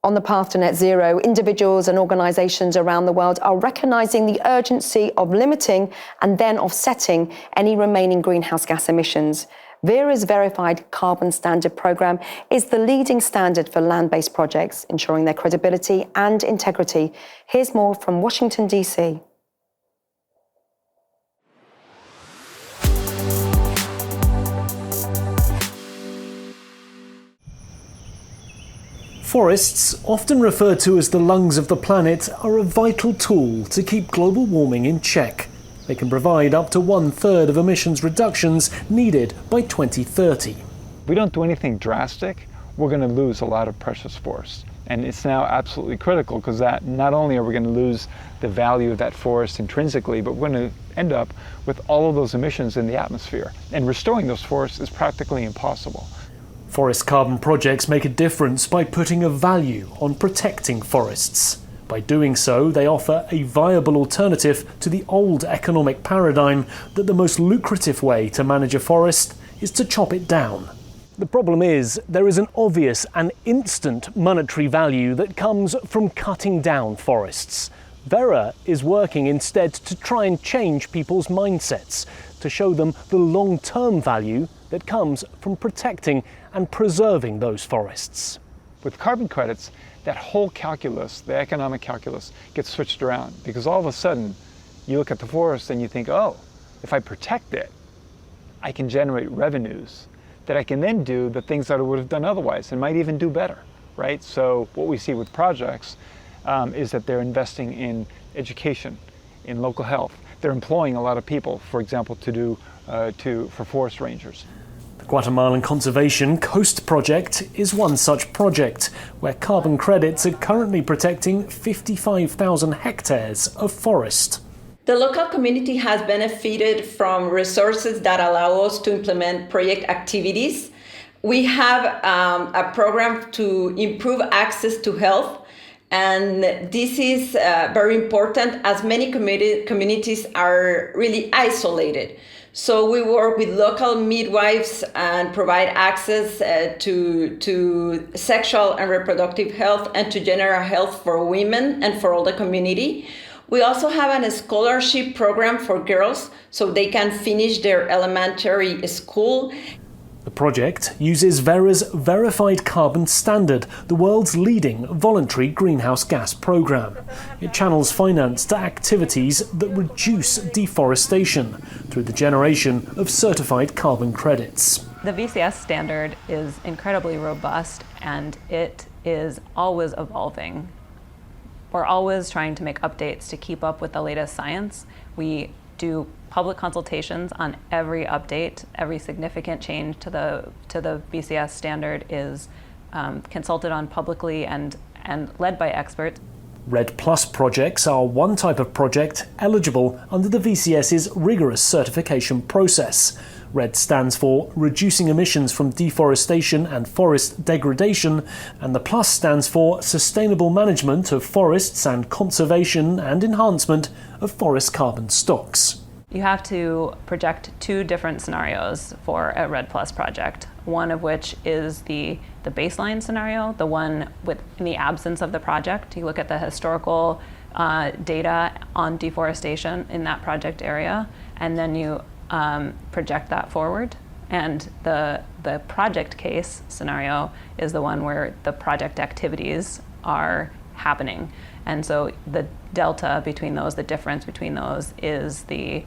On the path to net zero, individuals and organisations around the world are recognising the urgency of limiting and then offsetting any remaining greenhouse gas emissions. Verra's verified carbon standard programme is the leading standard for land-based projects, ensuring their credibility and integrity. Here's more from Washington, DC. Forests, often referred to as the lungs of the planet, are a vital tool to keep global warming in check. They can provide up to 1/3 of emissions reductions needed by 2030. If we don't do anything drastic, we're going to lose a lot of precious forests. And it's now absolutely critical because that not only are we going to lose the value of that forest intrinsically, but we're going to end up with all of those emissions in the atmosphere. And restoring those forests is practically impossible. Forest carbon projects make a difference by putting a value on protecting forests. By doing so, they offer a viable alternative to the old economic paradigm that the most lucrative way to manage a forest is to chop it down. The problem is, there is an obvious and instant monetary value that comes from cutting down forests. Verra is working instead to try and change people's mindsets, to show them the long-term value that comes from protecting and preserving those forests. With carbon credits, that whole calculus, the economic calculus, gets switched around because all of a sudden you look at the forest and you think, oh, if I protect it, I can generate revenues that I can then do the things that I would have done otherwise and might even do better, right? So what we see with projects is that they're investing in education, in local health. They're employing a lot of people, for example, for forest rangers. The Guatemalan Conservation Coast Project is one such project, where carbon credits are currently protecting 55,000 hectares of forest. The local community has benefited from resources that allow us to implement project activities. We have a program to improve access to health, and this is very important as many communities are really isolated. So we work with local midwives and provide access to sexual and reproductive health and to general health for women and for all the community. We also have a scholarship program for girls so they can finish their elementary school. The project uses Verra's verified carbon standard, the world's leading voluntary greenhouse gas program. It channels finance to activities that reduce deforestation through the generation of certified carbon credits. The VCS standard is incredibly robust and it is always evolving. We're always trying to make updates to keep up with the latest science. We do public consultations on every update. Every significant change to the VCS standard is consulted on publicly and led by experts. REDD+ projects are one type of project eligible under the VCS's rigorous certification process. REDD stands for Reducing Emissions from Deforestation and Forest Degradation, and the Plus stands for Sustainable Management of Forests and Conservation and Enhancement of Forest Carbon Stocks. You have to project two different scenarios for a REDD+ project, one of which is the baseline scenario, the one in the absence of the project. You look at the historical data on deforestation in that project area, and then you project that forward. And the project case scenario is the one where the project activities are happening. And so the delta between those, the difference between those is the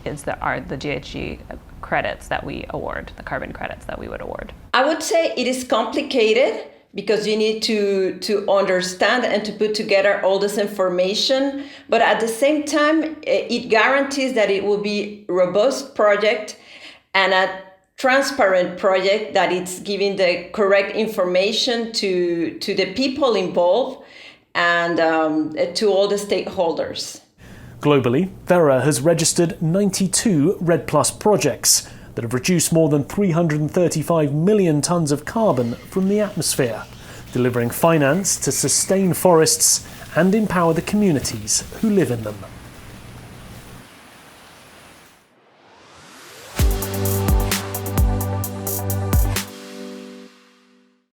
GHG credits that we award, the carbon credits that we would award. I would say it is complicated because you need to understand and to put together all this information. But at the same time, it guarantees that it will be a robust project and a transparent project, that it's giving the correct information to the people involved and to all the stakeholders. Globally, Verra has registered 92 REDD+ projects that have reduced more than 335 million tonnes of carbon from the atmosphere, delivering finance to sustain forests and empower the communities who live in them.